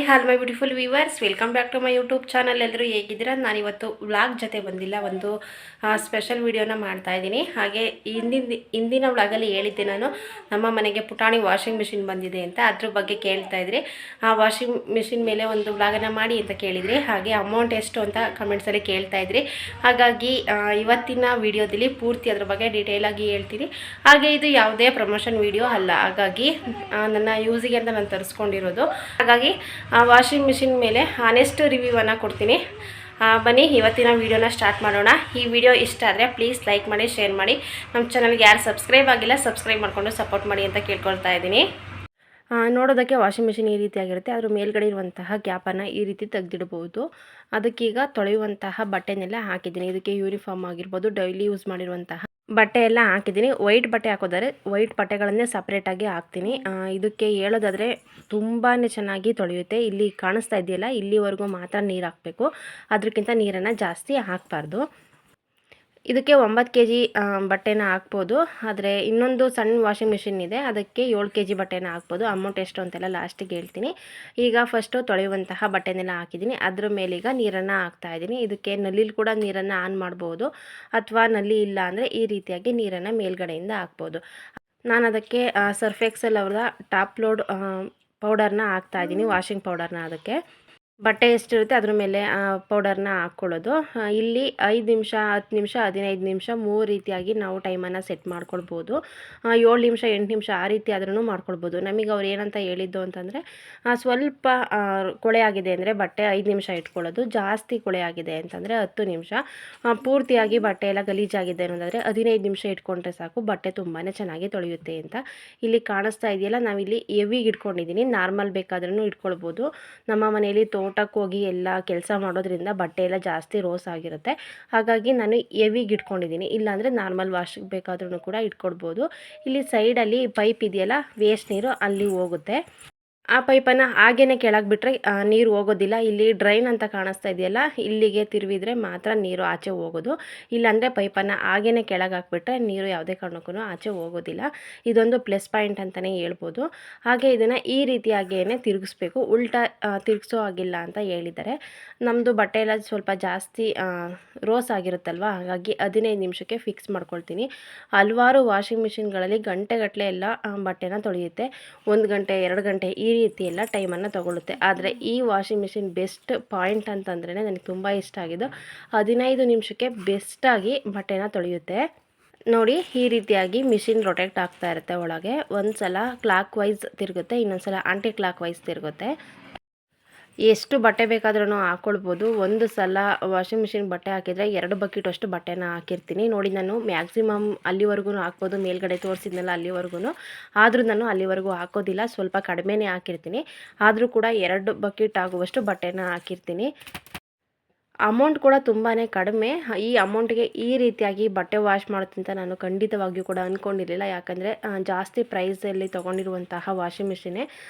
Hall my beautiful viewers, welcome back to my YouTube channel. ಎಲ್ಲರೂ ಹೇಗಿದ್ದೀರಾ? ನಾನಿವತ್ತು vlog ಜೊತೆ ಬಂದಿಲ್ಲ, ಒಂದು ಸ್ಪೆಷಲ್ ವಿಡಿಯೋನ ಮಾಡ್ತಾ ಇದ್ದೀನಿ. ಹಾಗೆ ಇಂದಿನ ವ್ಲಾಗಲ್ಲಿ ಹೇಳಿದ್ದೆ ನಾನು, ನಮ್ಮ ಮನೆಗೆ ಪುಟಾಣಿ ವಾಷಿಂಗ್ ಮಿಷಿನ್ ಬಂದಿದೆ ಅಂತ. ಅದ್ರ ಬಗ್ಗೆ ಕೇಳ್ತಾ ಇದ್ರಿ. ಆ ವಾಷಿಂಗ್ ಮಿಷಿನ್ ಮೇಲೆ ಒಂದು ವ್ಲಾಗನ್ನು ಮಾಡಿ ಅಂತ ಕೇಳಿದ್ರಿ. ಹಾಗೆ ಅಮೌಂಟ್ ಎಷ್ಟು ಅಂತ ಕಮೆಂಟ್ಸಲ್ಲಿ ಕೇಳ್ತಾ ಇದ್ರಿ. ಹಾಗಾಗಿ ಇವತ್ತಿನ ವಿಡಿಯೋದಲ್ಲಿ ಪೂರ್ತಿ ಅದ್ರ ಬಗ್ಗೆ ಡೀಟೇಲಾಗಿ ಹೇಳ್ತೀನಿ. ಹಾಗೆ ಇದು ಯಾವುದೇ ಪ್ರಮೋಷನ್ ವಿಡಿಯೋ ಅಲ್ಲ, ಹಾಗಾಗಿ ನನ್ನ ಯೂಸಿಗೆ ಅಂತ ನಾನು ತರಿಸ್ಕೊಂಡಿರೋದು. ಹಾಗಾಗಿ ವಾಷಿಂಗ್ ಮಿಷಿನ್ ಮೇಲೆ ಆನೆಸ್ಟ್ ರಿವ್ಯೂವನ್ನು ಕೊಡ್ತೀನಿ. ಬನ್ನಿ ಇವತ್ತಿನ ವಿಡಿಯೋನ ಸ್ಟಾರ್ಟ್ ಮಾಡೋಣ. ಈ ವಿಡಿಯೋ ಇಷ್ಟ ಆದರೆ ಪ್ಲೀಸ್ ಲೈಕ್ ಮಾಡಿ, ಶೇರ್ ಮಾಡಿ. ನಮ್ಮ ಚಾನಲ್ಗೆ ಯಾರು ಸಬ್ಸ್ಕ್ರೈಬ್ ಆಗಿಲ್ಲ ಸಬ್ಸ್ಕ್ರೈಬ್ ಮಾಡಿಕೊಂಡು ಸಪೋರ್ಟ್ ಮಾಡಿ ಅಂತ ಕೇಳ್ಕೊಳ್ತಾ ಇದ್ದೀನಿ. ನೋಡೋದಕ್ಕೆ ವಾಷಿಂಗ್ ಮಿಷಿನ್ ಈ ರೀತಿಯಾಗಿರುತ್ತೆ. ಅದ್ರ ಮೇಲ್ಗಡೆ ಇರುವಂತಹ ಗ್ಯಾಪನ್ನು ಈ ರೀತಿ ತೆಗೆದಿಡ್ಬೋದು. ಅದಕ್ಕೀಗ ತೊಳೆಯುವಂತಹ ಬಟ್ಟೆನೆಲ್ಲ ಹಾಕಿದ್ದೀನಿ. ಇದಕ್ಕೆ ಯೂನಿಫಾರ್ಮ್ ಆಗಿರ್ಬೋದು, ಡೈಲಿ ಯೂಸ್ ಮಾಡಿರುವಂತಹ ಬಟ್ಟೆ ಎಲ್ಲ ಹಾಕಿದ್ದೀನಿ. ವೈಟ್ ಬಟ್ಟೆ ಹಾಕೋದಾದ್ರೆ ವೈಟ್ ಬಟ್ಟೆಗಳನ್ನೇ ಸಪ್ರೇಟಾಗಿ ಹಾಕ್ತೀನಿ. ಇದಕ್ಕೆ ಹೇಳೋದಾದರೆ ತುಂಬಾ ಚೆನ್ನಾಗಿ ತೊಳೆಯುತ್ತೆ. ಇಲ್ಲಿ ಕಾಣಿಸ್ತಾ ಇದೆಯಲ್ಲ, ಇಲ್ಲಿವರೆಗೂ ಮಾತ್ರ ನೀರು ಹಾಕಬೇಕು, ಅದಕ್ಕಿಂತ ನೀರನ್ನು ಜಾಸ್ತಿ ಹಾಕಬಾರ್ದು. ಇದಕ್ಕೆ 9 kg ಬಟ್ಟೆನ ಹಾಕ್ಬೋದು. ಆದರೆ ಇನ್ನೊಂದು ಸಣ್ಣ ವಾಷಿಂಗ್ ಮಿಷಿನ್ ಇದೆ, ಅದಕ್ಕೆ 7 kg ಬಟ್ಟೆನ ಹಾಕ್ಬೋದು. ಅಮೌಂಟ್ ಎಷ್ಟು ಅಂತೆಲ್ಲ ಲಾಸ್ಟಿಗೆ ಹೇಳ್ತೀನಿ. ಈಗ ಫಸ್ಟು ತೊಳೆಯುವಂತಹ ಬಟ್ಟೆನೆಲ್ಲ ಹಾಕಿದ್ದೀನಿ. ಅದ್ರ ಮೇಲೀಗ ನೀರನ್ನು ಹಾಕ್ತಾಯಿದ್ದೀನಿ. ಇದಕ್ಕೆ ನಲ್ಲಿಲಿ ಕೂಡ ನೀರನ್ನು ಆನ್ ಮಾಡ್ಬೋದು, ಅಥವಾ ನಲ್ಲಿ ಇಲ್ಲ ಅಂದರೆ ಈ ರೀತಿಯಾಗಿ ನೀರನ್ನು ಮೇಲ್ಗಡೆಯಿಂದ ಹಾಕ್ಬೋದು. ನಾನು ಅದಕ್ಕೆ ಸರ್ಫ್ ಎಕ್ಸೆಲ್ ಅವ್ರದ ಟಾಪ್ ಲೋಡ್ ಪೌಡರ್ನ ಹಾಕ್ತಾಯಿದ್ದೀನಿ, ವಾಷಿಂಗ್ ಪೌಡರ್ನ. ಅದಕ್ಕೆ ಬಟ್ಟೆ ಎಷ್ಟಿರುತ್ತೆ ಅದ್ರ ಮೇಲೆ ಪೌಡರ್ನ ಹಾಕ್ಕೊಳ್ಳೋದು. ಇಲ್ಲಿ 5 ನಿಮಿಷ, 10 ನಿಮಿಷ, 15 ನಿಮಿಷ 3 ರೀತಿಯಾಗಿ ನಾವು ಟೈಮನ್ನು ಸೆಟ್ ಮಾಡ್ಕೊಳ್ಬೋದು. 7 ನಿಮಿಷ, 8 ನಿಮಿಷ ಆ ರೀತಿ ಆದ್ರೂ ಮಾಡ್ಕೊಳ್ಬೋದು. ನಮಗೆ ಅವ್ರು ಏನಂತ ಹೇಳಿದ್ದು ಅಂತಂದರೆ, ಸ್ವಲ್ಪ ಕೊಳೆ ಆಗಿದೆ ಅಂದರೆ ಬಟ್ಟೆ 5 ನಿಮಿಷ ಇಟ್ಕೊಳ್ಳೋದು, ಜಾಸ್ತಿ ಕೊಳೆ ಆಗಿದೆ ಅಂತಂದರೆ 10 ನಿಮಿಷ, ಪೂರ್ತಿಯಾಗಿ ಬಟ್ಟೆ ಎಲ್ಲ ಗಲೀಜಾಗಿದೆ ಅನ್ನೋದಾದರೆ 15 ನಿಮಿಷ ಇಟ್ಕೊಂಡ್ರೆ ಸಾಕು, ಬಟ್ಟೆ ತುಂಬಾ ಚೆನ್ನಾಗಿ ತೊಳೆಯುತ್ತೆ ಅಂತ. ಇಲ್ಲಿ ಕಾಣಿಸ್ತಾ ಇದೆಯಲ್ಲ, ನಾವಿಲ್ಲಿ ಹೆವಿಗೆ ಇಟ್ಕೊಂಡಿದ್ದೀನಿ. ನಾರ್ಮಲ್ ಬೇಕಾದ್ರೂ ಇಟ್ಕೊಳ್ಬೋದು. ನಮ್ಮ ಮನೆಯಲ್ಲಿ ತೋಟಕ್ಕೆ ಹೋಗಿ ಎಲ್ಲ ಕೆಲಸ ಮಾಡೋದ್ರಿಂದ ಬಟ್ಟೆ ಎಲ್ಲ ಜಾಸ್ತಿ ರೋಸ್ ಆಗಿರುತ್ತೆ. ಹಾಗಾಗಿ ನಾನು ಹೆವಿಗೆ ಇಟ್ಕೊಂಡಿದ್ದೀನಿ. ಇಲ್ಲಾಂದರೆ ನಾರ್ಮಲ್ ವಾಶ್ ಬೇಕಾದ್ರೂ ಕೂಡ ಇಟ್ಕೊಳ್ಬೋದು. ಇಲ್ಲಿ ಸೈಡಲ್ಲಿ ಪೈಪ್ ಇದೆಯಲ್ಲ, ವೇಸ್ಟ್ ನೀರು ಅಲ್ಲಿ ಹೋಗುತ್ತೆ. ಆ ಪೈಪನ್ನು ಹಾಗೇ ಕೆಳಗೆ ಬಿಟ್ಟರೆ ನೀರು ಹೋಗೋದಿಲ್ಲ. ಇಲ್ಲಿ ಡ್ರೈನ್ ಅಂತ ಕಾಣಿಸ್ತಾ ಇದೆಯಲ್ಲ, ಇಲ್ಲಿಗೆ ತಿರುವಿದ್ರೆ ಮಾತ್ರ ನೀರು ಆಚೆ ಹೋಗೋದು. ಇಲ್ಲಾಂದರೆ ಪೈಪನ್ನು ಹಾಗೇ ಕೆಳಗೆ ಹಾಕ್ಬಿಟ್ರೆ ನೀರು ಯಾವುದೇ ಕಾರಣಕ್ಕೂ ಆಚೆ ಹೋಗೋದಿಲ್ಲ. ಇದೊಂದು ಪ್ಲಸ್ ಪಾಯಿಂಟ್ ಅಂತಲೇ ಹೇಳ್ಬೋದು. ಹಾಗೆ ಇದನ್ನು ಈ ರೀತಿಯಾಗಿಯೇ ತಿರುಗಿಸ್ಬೇಕು, ಉಲ್ಟಾ ತಿರುಗಿಸೋ ಆಗಿಲ್ಲ ಅಂತ ಹೇಳಿದ್ದಾರೆ. ನಮ್ಮದು ಬಟ್ಟೆ ಎಲ್ಲ ಸ್ವಲ್ಪ ಜಾಸ್ತಿ ರೋಸ್ ಆಗಿರುತ್ತಲ್ವ, ಹಾಗಾಗಿ 15 ನಿಮಿಷಕ್ಕೆ ಫಿಕ್ಸ್ ಮಾಡ್ಕೊಳ್ತೀನಿ. ಹಲವಾರು ವಾಷಿಂಗ್ ಮಿಷಿನ್ಗಳಲ್ಲಿ ಗಂಟೆಗಟ್ಟಲೆ ಎಲ್ಲ ಬಟ್ಟೆನ ತೊಳೆಯುತ್ತೆ. 1 ಗಂಟೆ 2 ಗಂಟೆ ಈ ರೀತಿ ಎಲ್ಲ ಟೈಮನ್ನು ತಗೊಳ್ಳುತ್ತೆ. ಆದರೆ ಈ ವಾಷಿಂಗ್ ಮಿಷಿನ್ ಬೆಸ್ಟ್ ಪಾಯಿಂಟ್ ಅಂತಂದ್ರೇ ನನಗೆ ತುಂಬ ಇಷ್ಟ ಆಗಿದ್ದು, 15 ನಿಮಿಷಕ್ಕೆ ಬೆಸ್ಟಾಗಿ ಬಟ್ಟೆನ ತೊಳೆಯುತ್ತೆ. ನೋಡಿ, ಈ ರೀತಿಯಾಗಿ ಮಿಷಿನ್ ರೊಟೇಟ್ ಆಗ್ತಾ ಇರುತ್ತೆ. ಒಳಗೆ ಒಂದು ಸಲ ಕ್ಲಾಕ್ ವೈಸ್ ತಿರುಗುತ್ತೆ, ಇನ್ನೊಂದು ಸಲ ಆಂಟಿ ಕ್ಲಾಕ್ ವೈಸ್ ತಿರುಗುತ್ತೆ. ಎಷ್ಟು ಬಟ್ಟೆ ಬೇಕಾದ್ರೂ ಹಾಕ್ಕೊಳ್ಬೋದು. ಒಂದು ಸಲ ವಾಷಿಂಗ್ ಮಿಷಿನ್ ಬಟ್ಟೆ ಹಾಕಿದರೆ 2 ಬಕೆಟ್ ಅಷ್ಟು ಬಟ್ಟೆನ ಹಾಕಿರ್ತೀನಿ. ನೋಡಿ, ನಾನು ಮ್ಯಾಕ್ಸಿಮಮ್ ಅಲ್ಲಿವರೆಗೂ ಹಾಕ್ಬೋದು, ಮೇಲ್ಗಡೆ ತೋರಿಸಿದ್ನಲ್ಲ ಅಲ್ಲಿವರೆಗೂ. ಆದರೂ ನಾನು ಅಲ್ಲಿವರೆಗೂ ಹಾಕೋದಿಲ್ಲ, ಸ್ವಲ್ಪ ಕಡಿಮೆನೇ ಹಾಕಿರ್ತೀನಿ. ಆದರೂ ಕೂಡ 2 ಬಕೆಟ್ ಆಗುವಷ್ಟು ಬಟ್ಟೆನ ಹಾಕಿರ್ತೀನಿ. ಅಮೌಂಟ್ ಕೂಡ ತುಂಬಾ ಕಡಿಮೆ. ಈ ಅಮೌಂಟ್ಗೆ ಈ ರೀತಿಯಾಗಿ ಬಟ್ಟೆ ವಾಶ್ ಮಾಡುತ್ತಂತ ನಾನು ಖಂಡಿತವಾಗಿಯೂ ಕೂಡ ಅಂದ್ಕೊಂಡಿರಲಿಲ್ಲ. ಯಾಕಂದರೆ ಜಾಸ್ತಿ ಪ್ರೈಸಲ್ಲಿ ತೊಗೊಂಡಿರುವಂತಹ ವಾಷಿಂಗ್ ಮಿಷಿನೇ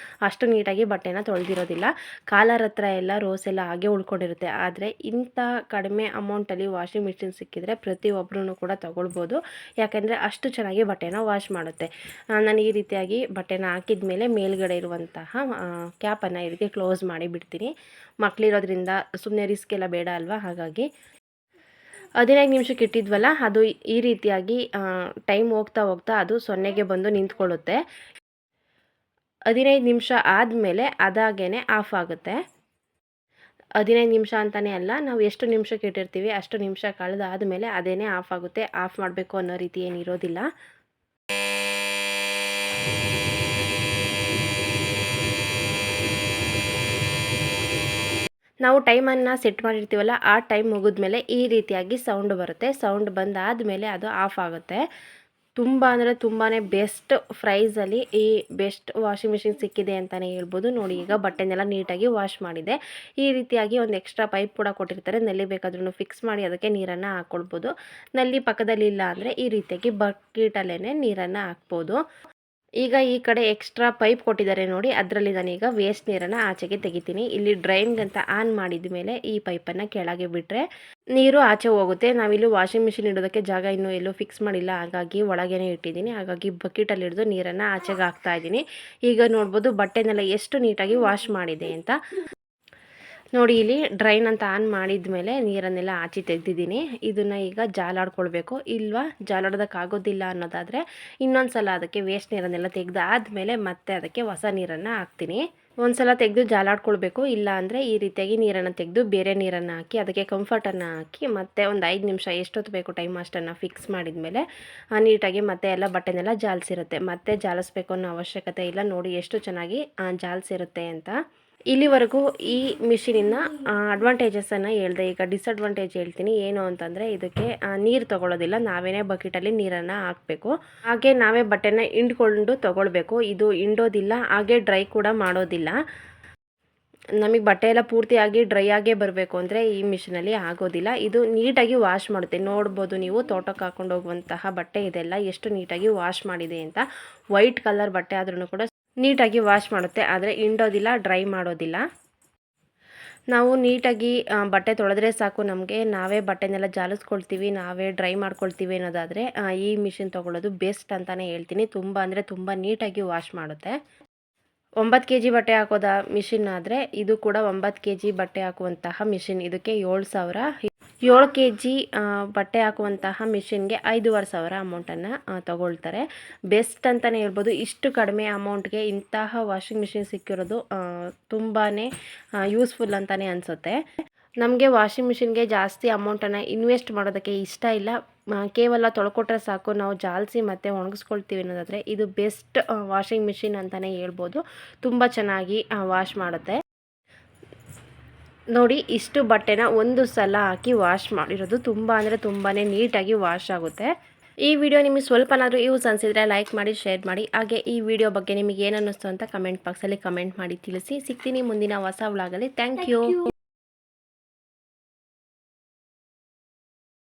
ಅಷ್ಟು ನೀಟಾಗಿ ಬಟ್ಟೆನ ತೊಳೆದಿರೋದಿಲ್ಲ. ಕಾಲರ್ ಹತ್ರ ಎಲ್ಲ ರೋಸ್ ಎಲ್ಲ ಹಾಗೆ ಉಳ್ಕೊಂಡಿರುತ್ತೆ. ಆದರೆ ಇಂಥ ಕಡಿಮೆ ಅಮೌಂಟಲ್ಲಿ ವಾಷಿಂಗ್ ಮಿಷಿನ್ ಸಿಕ್ಕಿದರೆ ಪ್ರತಿಯೊಬ್ಬರೂ ಕೂಡ ತೊಗೊಳ್ಬೋದು. ಯಾಕೆಂದರೆ ಅಷ್ಟು ಚೆನ್ನಾಗಿ ಬಟ್ಟೆನ ವಾಶ್ ಮಾಡುತ್ತೆ. ನಾನು ಈ ರೀತಿಯಾಗಿ ಬಟ್ಟೆನ ಹಾಕಿದ ಮೇಲೆ ಮೇಲ್ಗಡೆ ಇರುವಂತಹ ಕ್ಯಾಪನ್ನು ಇದಕ್ಕೆ ಕ್ಲೋಸ್ ಮಾಡಿ ಬಿಡ್ತೀನಿ. ಮಕ್ಕಳಿರೋದ್ರಿಂದ ಸುಮ್ಮನೆ ರಿಸ್ಕ್ ಎಲ್ಲ ಬೇಡ ಅಲ್ವಾ, ಹಾಗಾಗಿ 15 ನಿಮಿಷಕ್ಕೆ ಇಟ್ಟಿದ್ವಲ್ಲ, ಅದು ಈ ರೀತಿಯಾಗಿ ಟೈಮ್ ಹೋಗ್ತಾ ಹೋಗ್ತಾ ಅದು 0ಗೆ ಬಂದು ನಿಂತ್ಕೊಳ್ಳುತ್ತೆ. 15 ನಿಮಿಷ ಆದಮೇಲೆ ಅದಾಗೇ ಆಫ್ ಆಗುತ್ತೆ. 15 ನಿಮಿಷ ಅಂತಲೇ ಅಲ್ಲ, ನಾವು ಎಷ್ಟು ನಿಮಿಷಕ್ಕೆ ಇಟ್ಟಿರ್ತೀವಿ ಅಷ್ಟು ನಿಮಿಷ ಕಳೆದಾದಮೇಲೆ ಅದೇನೇ ಆಫ್ ಆಗುತ್ತೆ. ಆಫ್ ಮಾಡಬೇಕು ಅನ್ನೋ ರೀತಿ ಏನಿರೋದಿಲ್ಲ. ನಾವು ಟೈಮನ್ನು ಸೆಟ್ ಮಾಡಿರ್ತೀವಲ್ಲ, ಆ ಟೈಮ್ ಮುಗಿದ್ಮೇಲೆ ಈ ರೀತಿಯಾಗಿ ಸೌಂಡ್ ಬರುತ್ತೆ. ಸೌಂಡ್ ಬಂದಾದಮೇಲೆ ಅದು ಆಫ್ ಆಗುತ್ತೆ. ತುಂಬ ಅಂದರೆ ತುಂಬಾ ಬೆಸ್ಟ್ ಪ್ರೈಸಲ್ಲಿ ಈ ಬೆಸ್ಟ್ ವಾಷಿಂಗ್ ಮಿಷಿನ್ ಸಿಕ್ಕಿದೆ ಅಂತಲೇ ಹೇಳ್ಬೋದು. ನೋಡಿ, ಈಗ ಬಟ್ಟೆನೆಲ್ಲ ನೀಟಾಗಿ ವಾಶ್ ಮಾಡಿದೆ. ಈ ರೀತಿಯಾಗಿ ಒಂದು ಎಕ್ಸ್ಟ್ರಾ ಪೈಪ್ ಕೂಡ ಕೊಟ್ಟಿರ್ತಾರೆ. ನಲ್ಲಿ ಬೇಕಾದ್ರೂ ಫಿಕ್ಸ್ ಮಾಡಿ ಅದಕ್ಕೆ ನೀರನ್ನು ಹಾಕ್ಕೊಳ್ಬೋದು. ನಲ್ಲಿ ಪಕ್ಕದಲ್ಲಿ ಇಲ್ಲ ಅಂದರೆ ಈ ರೀತಿಯಾಗಿ ಬಕೆಟಲ್ಲೇ ನೀರನ್ನು ಹಾಕ್ಬೋದು. ಈಗ ಈ ಕಡೆ ಎಕ್ಸ್ಟ್ರಾ ಪೈಪ್ ಕೊಟ್ಟಿದ್ದಾರೆ ನೋಡಿ, ಅದರಲ್ಲಿ ನಾನೀಗ ವೇಸ್ಟ್ ನೀರನ್ನು ಆಚೆಗೆ ತೆಗಿತೀನಿ. ಇಲ್ಲಿ ಡ್ರೈನ್ಗಂತ ಆನ್ ಮಾಡಿದ ಮೇಲೆ ಈ ಪೈಪನ್ನು ಕೆಳಗೆ ಬಿಟ್ಟರೆ ನೀರು ಆಚೆ ಹೋಗುತ್ತೆ. ನಾವಿಲ್ಲಿ ವಾಷಿಂಗ್ ಮಿಷಿನ್ ಇಡೋದಕ್ಕೆ ಜಾಗ ಇನ್ನೂ ಎಲ್ಲೂ ಫಿಕ್ಸ್ ಮಾಡಿಲ್ಲ, ಹಾಗಾಗಿ ಒಳಗೇನೆ ಇಟ್ಟಿದ್ದೀನಿ. ಹಾಗಾಗಿ ಬಕೆಟಲ್ಲಿ ಹಿಡಿದು ನೀರನ್ನು ಆಚೆಗೆ ಹಾಕ್ತಾ ಇದ್ದೀನಿ. ಈಗ ನೋಡ್ಬೋದು ಬಟ್ಟೆನೆಲ್ಲ ಎಷ್ಟು ನೀಟಾಗಿ ವಾಶ್ ಮಾಡಿದೆ ಅಂತ. ನೋಡಿ ಇಲ್ಲಿ ಡ್ರೈನ್ ಅಂತ ಆನ್ ಮಾಡಿದ ಮೇಲೆ ನೀರನ್ನೆಲ್ಲ ಆಚೆ ತೆಗೆದಿದ್ದೀನಿ. ಇದನ್ನು ಈಗ ಜಾಲಾಡ್ಕೊಳ್ಬೇಕು. ಇಲ್ವಾ ಜಾಲಾಡೋದಕ್ಕಾಗೋದಿಲ್ಲ ಅನ್ನೋದಾದರೆ ಇನ್ನೊಂದು ಸಲ ಅದಕ್ಕೆ ವೇಸ್ಟ್ ನೀರನ್ನೆಲ್ಲ ತೆಗೆದಾದ್ಮೇಲೆ ಮತ್ತೆ ಅದಕ್ಕೆ ಹೊಸ ನೀರನ್ನು ಹಾಕ್ತೀನಿ. ಒಂದು ಸಲ ತೆಗೆದು ಜಾಲಾಡ್ಕೊಳ್ಬೇಕು. ಇಲ್ಲ ಅಂದರೆ ಈ ರೀತಿಯಾಗಿ ನೀರನ್ನು ತೆಗೆದು ಬೇರೆ ನೀರನ್ನು ಹಾಕಿ ಅದಕ್ಕೆ ಕಂಫರ್ಟನ್ನು ಹಾಕಿ ಮತ್ತೆ ಒಂದು 5 ನಿಮಿಷ ಎಷ್ಟೊತ್ತು ಬೇಕು ಟೈಮ್ ಅಷ್ಟನ್ನು ಫಿಕ್ಸ್ ಮಾಡಿದ ಮೇಲೆ ನೀಟಾಗಿ ಮತ್ತೆ ಎಲ್ಲ ಬಟ್ಟೆನೆಲ್ಲ ಜಾಲಿಸಿರುತ್ತೆ. ಮತ್ತೆ ಜಾಲಿಸ್ಬೇಕು ಅನ್ನೋ ಅವಶ್ಯಕತೆ ಇಲ್ಲ. ನೋಡಿ ಎಷ್ಟು ಚೆನ್ನಾಗಿ ಜಾಲಿಸಿರುತ್ತೆ ಅಂತ. ಇಲ್ಲಿವರೆಗೂ ಈ ಮಿಷಿನಿನ ಅಡ್ವಾಂಟೇಜಸನ್ನು ಹೇಳಿದೆ. ಈಗ ಡಿಸಡ್ವಾಂಟೇಜ್ ಹೇಳ್ತೀನಿ. ಏನು ಅಂತಂದರೆ ಇದಕ್ಕೆ ನೀರು ತೊಗೊಳ್ಳೋದಿಲ್ಲ, ನಾವೇ ಬಕೆಟಲ್ಲಿ ನೀರನ್ನು ಹಾಕಬೇಕು. ಹಾಗೆ ನಾವೇ ಬಟ್ಟೆನ ಹಿಂಡ್ಕೊಂಡು ತೊಗೊಳ್ಬೇಕು. ಇದು ಹಿಂಡೋದಿಲ್ಲ, ಹಾಗೆ ಡ್ರೈ ಕೂಡ ಮಾಡೋದಿಲ್ಲ. ನಮಗೆ ಬಟ್ಟೆ ಎಲ್ಲ ಪೂರ್ತಿಯಾಗಿ ಡ್ರೈ ಆಗೇ ಬರಬೇಕು ಅಂದರೆ ಈ ಮಿಷಿನಲ್ಲಿ ಆಗೋದಿಲ್ಲ. ಇದು ನೀಟಾಗಿ ವಾಶ್ ಮಾಡುತ್ತೆ. ನೋಡ್ಬೋದು ನೀವು ತೋಟಕ್ಕೆ ಹಾಕೊಂಡು ಹೋಗುವಂತಹ ಬಟ್ಟೆ ಇದೆಲ್ಲ ಎಷ್ಟು ನೀಟಾಗಿ ವಾಶ್ ಮಾಡಿದೆ ಅಂತ. ವೈಟ್ ಕಲರ್ ಬಟ್ಟೆ ಆದ್ರೂ ಕೂಡ ನೀಟಾಗಿ ವಾಶ್ ಮಾಡುತ್ತೆ, ಆದರೆ ಹಿಂಡೋದಿಲ್ಲ, ಡ್ರೈ ಮಾಡೋದಿಲ್ಲ. ನಾವು ನೀಟಾಗಿ ಬಟ್ಟೆ ತೊಳೆದ್ರೆ ಸಾಕು, ನಮಗೆ ನಾವೇ ಬಟ್ಟೆನೆಲ್ಲ ಜಾಲಿಸ್ಕೊಳ್ತೀವಿ, ನಾವೇ ಡ್ರೈ ಮಾಡ್ಕೊಳ್ತೀವಿ ಅನ್ನೋದಾದರೆ ಈ ಮಿಷಿನ್ ತೊಗೊಳ್ಳೋದು ಬೆಸ್ಟ್ ಅಂತಲೇ ಹೇಳ್ತೀನಿ. ತುಂಬ ಅಂದರೆ ತುಂಬ ನೀಟಾಗಿ ವಾಶ್ ಮಾಡುತ್ತೆ. 9 kg ಬಟ್ಟೆ ಹಾಕೋದ ಮಿಷಿನ್ ಆದರೆ ಇದು ಕೂಡ 9 kg ಬಟ್ಟೆ ಹಾಕುವಂತಹ ಮಿಷಿನ್. ಇದಕ್ಕೆ 7,000. 7 kg ಬಟ್ಟೆ ಹಾಕುವಂತಹ ಮಿಷಿನ್ಗೆ 5,500 ಅಮೌಂಟನ್ನು ತಗೊಳ್ತಾರೆ. ಬೆಸ್ಟ್ ಅಂತಲೇ ಹೇಳ್ಬೋದು. ಇಷ್ಟು ಕಡಿಮೆ ಅಮೌಂಟ್ಗೆ ಇಂತಹ ವಾಷಿಂಗ್ ಮಿಷಿನ್ ಸಿಕ್ಕಿರೋದು ತುಂಬಾ ಯೂಸ್ಫುಲ್ ಅಂತಲೇ ಅನಿಸುತ್ತೆ. ನಮಗೆ ವಾಷಿಂಗ್ ಮಿಷಿನ್ಗೆ ಜಾಸ್ತಿ ಅಮೌಂಟನ್ನು ಇನ್ವೆಸ್ಟ್ ಮಾಡೋದಕ್ಕೆ ಇಷ್ಟ ಇಲ್ಲ. ಕೇವಲ ತೊಳ್ಕೊಟ್ರೆ ಸಾಕು, ನಾವು ಜಾಲಿಸಿ ಮತ್ತು ಒಣಗಿಸ್ಕೊಳ್ತೀವಿ ಅನ್ನೋದಾದರೆ ಇದು ಬೆಸ್ಟ್ ವಾಷಿಂಗ್ ಮಿಷಿನ್ ಅಂತಲೇ ಹೇಳ್ಬೋದು. ತುಂಬ ಚೆನ್ನಾಗಿ ವಾಶ್ ಮಾಡುತ್ತೆ. ನೋಡಿ ಇಷ್ಟು ಬಟ್ಟೆನ ಒಂದು ಸಲ ಹಾಕಿ ವಾಶ್ ಮಾಡಿರೋದು. ತುಂಬ ಅಂದರೆ ತುಂಬಾ ನೀಟಾಗಿ ವಾಶ್ ಆಗುತ್ತೆ. ಈ ವಿಡಿಯೋ ನಿಮಗೆ ಸ್ವಲ್ಪನಾದರೂ ಯೂಸ್ ಅನಿಸಿದರೆ ಲೈಕ್ ಮಾಡಿ, ಶೇರ್ ಮಾಡಿ. ಹಾಗೆ ಈ ವಿಡಿಯೋ ಬಗ್ಗೆ ನಿಮಗೆ ಏನು ಅನ್ನಿಸ್ತು ಅಂತ ಕಮೆಂಟ್ ಬಾಕ್ಸಲ್ಲಿ ಕಮೆಂಟ್ ಮಾಡಿ ತಿಳಿಸಿ. ಸಿಗ್ತೀನಿ ಮುಂದಿನ ಹೊಸ ವ್ಲಾಗಲ್ಲಿ. Thank you.